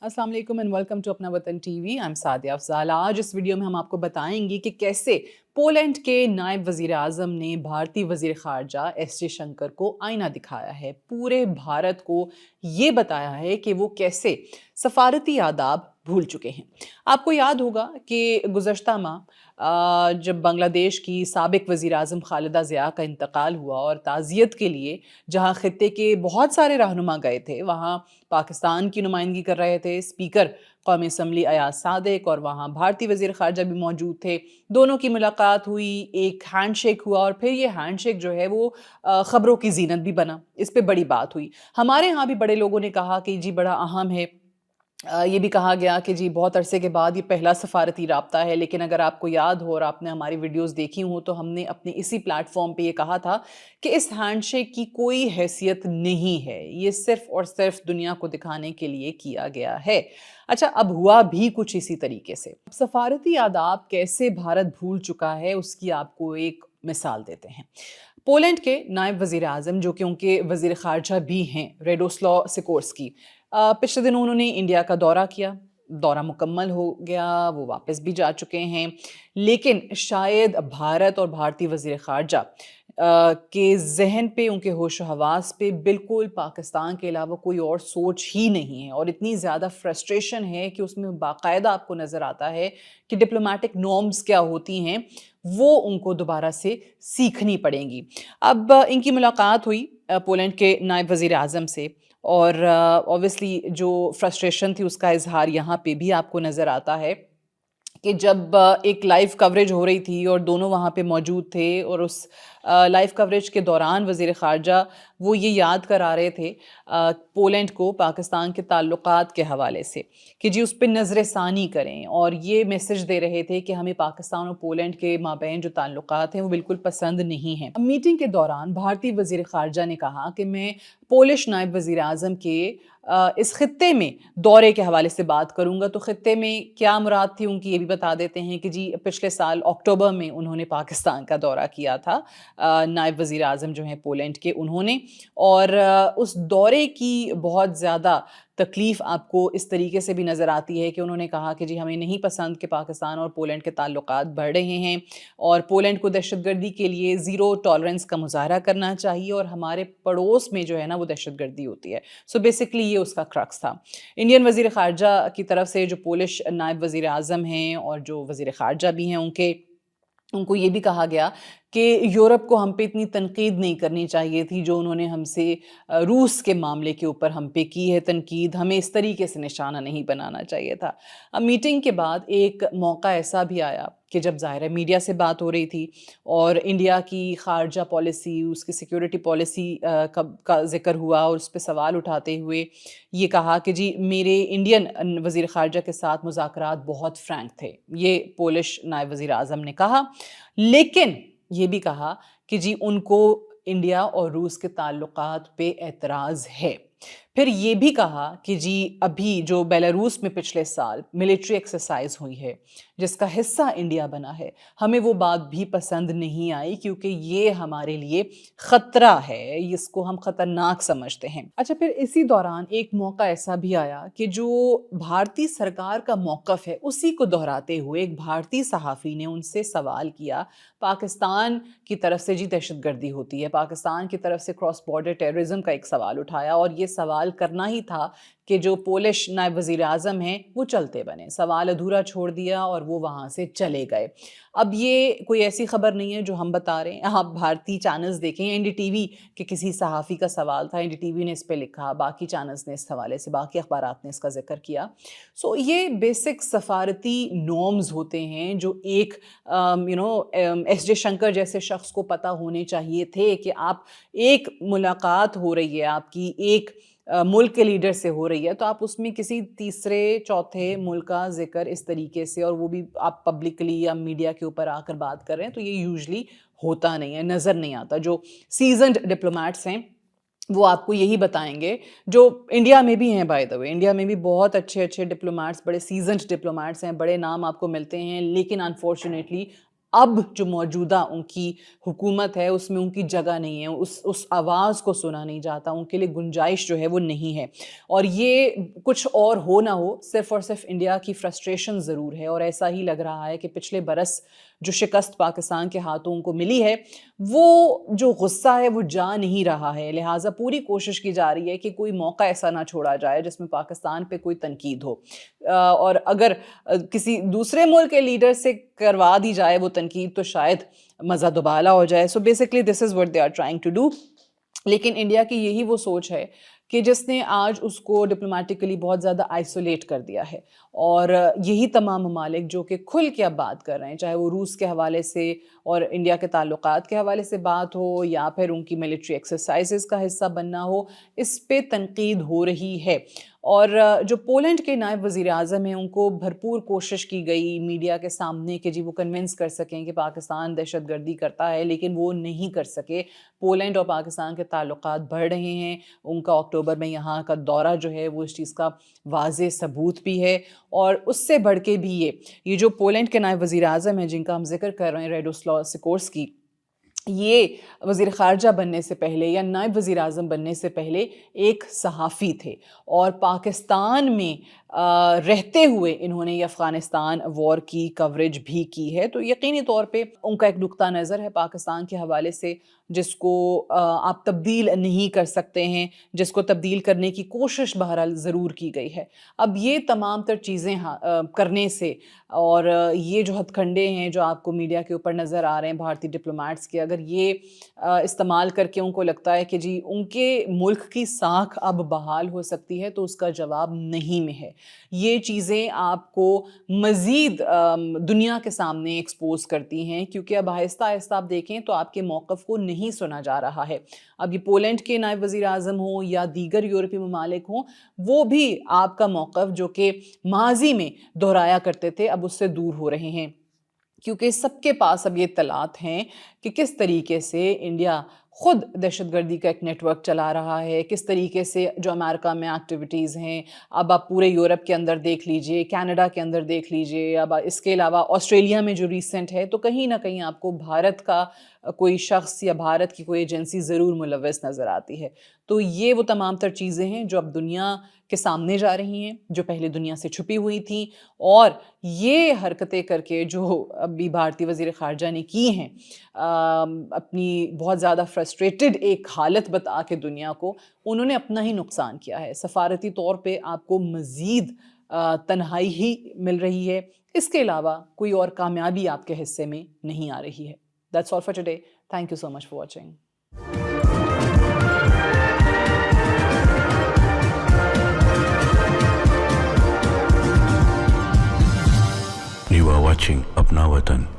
अस्सलाम वालेकुम and welcome to अपना वतन TV. I am Sadia Afzal. आज इस वीडियो में हम आपको बताएंगे कि कैसे पोलैंड के नायब वजीर आज़म ने भारतीय वजीर खारजा एस जयशंकर को आईना दिखाया है, पूरे भारत को ये बताया है कि वो कैसे सफारती आदाब भूल चुके हैं। आपको याद होगा कि गुज़श्ता माह जब बांग्लादेश की साबिक वज़ीर आज़म खालिदा ज़िया का इंतकाल हुआ और ताज़ियत के लिए जहाँ खित्ते के बहुत सारे रहनुमा गए थे, वहाँ पाकिस्तान की नुमाइंदगी कर रहे थे स्पीकर कौमी असम्बली अयाज सादिक, और वहाँ भारतीय वज़ीर ख़ारजा भी मौजूद थे। दोनों की मुलाकात हुई, एक हैंडशेक हुआ और फिर ये हैंडशेक जो है वो ख़बरों की ज़ीनत भी बना। इस पे बड़ी बात हुई। हमारे यहाँ भी बड़े लोगों ने कहा कि जी बड़ा अहम है। ये भी कहा गया कि जी बहुत अरसे के बाद ये पहला सफारती राब्ता है, लेकिन अगर आपको याद हो और आपने हमारी वीडियोस देखी हो तो हमने अपने इसी प्लेटफॉर्म पे ये कहा था कि इस हैंडशेक की कोई हैसियत नहीं है, ये सिर्फ और सिर्फ दुनिया को दिखाने के लिए किया गया है। अच्छा, अब हुआ भी कुछ इसी तरीके से। सफारती आदाब कैसे भारत भूल चुका है उसकी आपको एक मिसाल देते हैं। पोलैंड के नायब वजीर आज़म, जो कि उनके वजीर खारजा भी हैं, रेडोस्लॉ सिकोर्स्की, पिछले दिनों उन्होंने इंडिया का दौरा किया। दौरा मुकम्मल हो गया, वो वापस भी जा चुके हैं। लेकिन शायद भारत और भारतीय वजीर खारजा के जहन पे, उनके होश हवास पे बिल्कुल पाकिस्तान के अलावा कोई और सोच ही नहीं है, और इतनी ज़्यादा फ्रस्ट्रेशन है कि उसमें बाकायदा आपको नज़र आता है कि डिप्लोमेटिक नॉर्म्स क्या होती हैं वो उनको दोबारा से सीखनी पड़ेंगी। अब इनकी मुलाकात हुई पोलैंड के नायब वज़ीर आज़म से, और ऑब्वियसली जो फ्रस्ट्रेशन थी उसका इजहार यहाँ पे भी आपको नज़र आता है कि जब एक लाइव कवरेज हो रही थी और दोनों वहाँ पे मौजूद थे, और उस लाइव कवरेज के दौरान वज़ीर ख़ारजा वो ये याद करा रहे थे पोलैंड को पाकिस्तान के ताल्लुकात के हवाले से कि जी उस पर नज़र सानी करें, और ये मैसेज दे रहे थे कि हमें पाकिस्तान और पोलैंड के माबैन जो ताल्लुकात हैं वो बिल्कुल पसंद नहीं हैं। मीटिंग के दौरान भारतीय वज़ीर ख़ारजा ने कहा कि मैं पोलिश नायब वज़ीर आज़म के इस खित्ते में दौरे के हवाले से बात करूंगा। तो खित्ते में क्या मुराद थी उनकी, ये भी बता देते हैं कि जी पिछले साल अक्टूबर में उन्होंने पाकिस्तान का दौरा किया था, नायब वज़ीर आज़म जो हैं पोलैंड के उन्होंने, और उस दौरे की बहुत ज़्यादा तकलीफ़ आपको इस तरीके से भी नज़र आती है कि उन्होंने कहा कि जी हमें नहीं पसंद कि पाकिस्तान और पोलैंड के ताल्लुकात बढ़ रहे हैं, और पोलैंड को दहशतगर्दी के लिए ज़ीरो टॉलरेंस का मुज़ाहरा करना चाहिए, और हमारे पड़ोस में जो है ना वो दहशतगर्दी होती है। सो बेसिकली ये उसका क्रक्स था। इंडियन वज़ीर ख़ारजा की तरफ से जो पोलिश नायब वज़ीर आज़म हैं और जो वज़ीर ख़ारजा भी हैं उनको ये भी कहा गया कि यूरोप को हम पे इतनी तनकीद नहीं करनी चाहिए थी जो उन्होंने हमसे रूस के मामले के ऊपर हम पे की है तनकीद, हमें इस तरीके से निशाना नहीं बनाना चाहिए था। अब मीटिंग के बाद एक मौका ऐसा भी आया कि जब ज़ाहिर है मीडिया से बात हो रही थी और इंडिया की खारजा पॉलिसी, उसकी सिक्योरिटी पॉलिसी का ज़िक्र हुआ, और उस पर सवाल उठाते हुए ये कहा कि जी मेरे इंडियन वज़ीर ख़ारजा के साथ मुज़ाकरात बहुत फ्रैंक थे, ये पोलिश नायब वज़ीर आज़म ने कहा। लेकिन ये भी कहा कि जी उनको इंडिया और रूस के ताल्लुकात पे एतराज़ है। फिर ये भी कहा कि जी अभी जो बेलारूस में पिछले साल मिलिट्री एक्सरसाइज हुई है जिसका हिस्सा इंडिया बना है, हमें वो बात भी पसंद नहीं आई क्योंकि ये हमारे लिए ख़तरा है, इसको हम ख़तरनाक समझते हैं। अच्छा, फिर इसी दौरान एक मौका ऐसा भी आया कि जो भारतीय सरकार का मौक़िफ़ है उसी को दोहराते हुए एक भारतीय सहाफ़ी ने उनसे सवाल किया, पाकिस्तान की तरफ से जी दहशतगर्दी होती है, पाकिस्तान की तरफ से क्रॉस बॉर्डर टेररिज्म का एक सवाल उठाया, और ये सवाल करना ही था कि जो पोलिश नायब वज़ीर आज़म हैं वो चलते बने, सवाल अधूरा छोड़ दिया और वो वहाँ से चले गए। अब ये कोई ऐसी खबर नहीं है जो हम बता रहे हैं, आप भारतीय चैनल्स देखें, एनडीटीवी के किसी सहाफ़ी का सवाल था, एनडीटीवी ने इस पे लिखा, बाकी चैनल्स ने इस हवाले से, बाकी अखबारात ने इसका जिक्र किया। सो ये बेसिक सफारती नॉर्म्स होते हैं जो एक एस जयशंकर जैसे शख्स को पता होने चाहिए थे कि आप एक मुलाकात हो रही है आपकी एक मुल्क के लीडर से हो रही है, तो आप उसमें किसी तीसरे चौथे मुल्क का जिक्र इस तरीके से, और वो भी आप पब्लिकली या मीडिया के ऊपर आकर बात कर रहे हैं, तो ये यूजुअली होता नहीं है, नज़र नहीं आता। जो सीजन्ड डिप्लोमेट्स हैं वो आपको यही बताएंगे, जो इंडिया में भी हैं, बाय द वे इंडिया में भी बहुत अच्छे अच्छे डिप्लोमेट्स, बड़े सीजन्ड डिप्लोमेट्स हैं, बड़े नाम आपको मिलते हैं, लेकिन अनफॉर्चुनेटली اب جو موجودہ ان کی حکومت ہے اس میں ان کی جگہ نہیں ہے, اس آواز کو سنا نہیں جاتا, ان کے لیے گنجائش جو ہے وہ نہیں ہے. اور یہ کچھ اور ہو نہ ہو, صرف اور صرف انڈیا کی فرسٹریشن ضرور ہے, اور ایسا ہی لگ رہا ہے کہ پچھلے برس جو شکست پاکستان کے ہاتھوں ان کو ملی ہے وہ جو غصہ ہے وہ جا نہیں رہا ہے. لہٰذا پوری کوشش کی جا رہی ہے کہ کوئی موقع ایسا نہ چھوڑا جائے جس میں پاکستان پہ کوئی تنقید ہو, اور اگر کسی دوسرے ملک کے لیڈر سے کروا دی جائے وہ تنقید تو شاید مزہ دوبالا ہو جائے. So basically this is what they are trying to do. لیکن انڈیا کی یہی وہ سوچ ہے کہ جس نے آج اس کو ڈپلومیٹکلی بہت زیادہ آئسولیٹ کر دیا ہے, اور یہی تمام ممالک جو کہ کھل کے اب بات کر رہے ہیں, چاہے وہ روس کے حوالے سے اور انڈیا کے تعلقات کے حوالے سے بات ہو یا پھر ان کی ملٹری ایکسرسائزز کا حصہ بننا ہو, اس پہ تنقید ہو رہی ہے. اور جو پولینڈ کے نائب وزیر اعظم ہیں ان کو بھرپور کوشش کی گئی میڈیا کے سامنے کہ جی وہ کنونس کر سکیں کہ پاکستان دہشت گردی کرتا ہے, لیکن وہ نہیں کر سکے. پولینڈ اور پاکستان کے تعلقات بڑھ رہے ہیں, ان کا اکتوبر میں یہاں کا دورہ جو ہے وہ اس چیز کا واضح ثبوت بھی ہے. اور اس سے بڑھ کے بھی یہ جو پولینڈ کے نائب وزیر اعظم ہیں جن کا ہم ذکر کر رہے ہیں, ریڈوسلاو سیکورسکی, یہ وزیر خارجہ بننے سے پہلے یا نائب وزیر اعظم بننے سے پہلے ایک صحافی تھے, اور پاکستان میں رہتے ہوئے انہوں نے یہ افغانستان وار کی کوریج بھی کی ہے. تو یقینی طور پہ ان کا ایک نقطہ نظر ہے پاکستان کے حوالے سے جس کو آپ تبدیل نہیں کر سکتے ہیں, جس کو تبدیل کرنے کی کوشش بہرحال ضرور کی گئی ہے. اب یہ تمام تر چیزیں کرنے سے, اور یہ جو ہتھ کنڈے ہیں جو آپ کو میڈیا کے اوپر نظر آ رہے ہیں بھارتی ڈپلومیٹس کے, اگر یہ استعمال کر کے ان کو لگتا ہے کہ جی ان کے ملک کی ساکھ اب بحال ہو سکتی ہے, تو اس کا جواب نہیں میں ہے. یہ چیزیں آپ کو مزید دنیا کے سامنے ایکسپوز کرتی ہیں, کیونکہ اب آہستہ آہستہ آپ دیکھیں تو آپ کے موقف کو نہیں سنا جا رہا ہے. اب یہ پولینڈ کے نائب وزیر اعظم ہوں یا دیگر یورپی ممالک ہوں, وہ بھی آپ کا موقف جو کہ ماضی میں دہرایا کرتے تھے اب اس سے دور ہو رہے ہیں, کیونکہ سب کے پاس اب یہ اطلاعات ہیں کہ کس طریقے سے انڈیا خود دہشت گردی کا ایک نیٹ ورک چلا رہا ہے, کس طریقے سے جو امریکہ میں ایکٹیویٹیز ہیں, اب آپ پورے یورپ کے اندر دیکھ لیجئے, کینیڈا کے اندر دیکھ لیجئے, اب اس کے علاوہ آسٹریلیا میں جو ریسنٹ ہے, تو کہیں نہ کہیں آپ کو بھارت کا کوئی شخص یا بھارت کی کوئی ایجنسی ضرور ملوث نظر آتی ہے. تو یہ وہ تمام تر چیزیں ہیں جو اب دنیا کے سامنے جا رہی ہیں, جو پہلے دنیا سے چھپی ہوئی تھیں, اور یہ حرکتیں کر کے جو ابھی بھارتی وزیر خارجہ نے کی ہیں, اپنی بہت زیادہ فرسٹریٹڈ ایک حالت بتا کے دنیا کو, انہوں نے اپنا ہی نقصان کیا ہے. سفارتی طور پہ آپ کو مزید تنہائی ہی مل رہی ہے, اس کے علاوہ کوئی اور کامیابی آپ کے حصے میں نہیں آ رہی ہے. That's all for today. Thank you so much for watching. You are watching Apna Watan.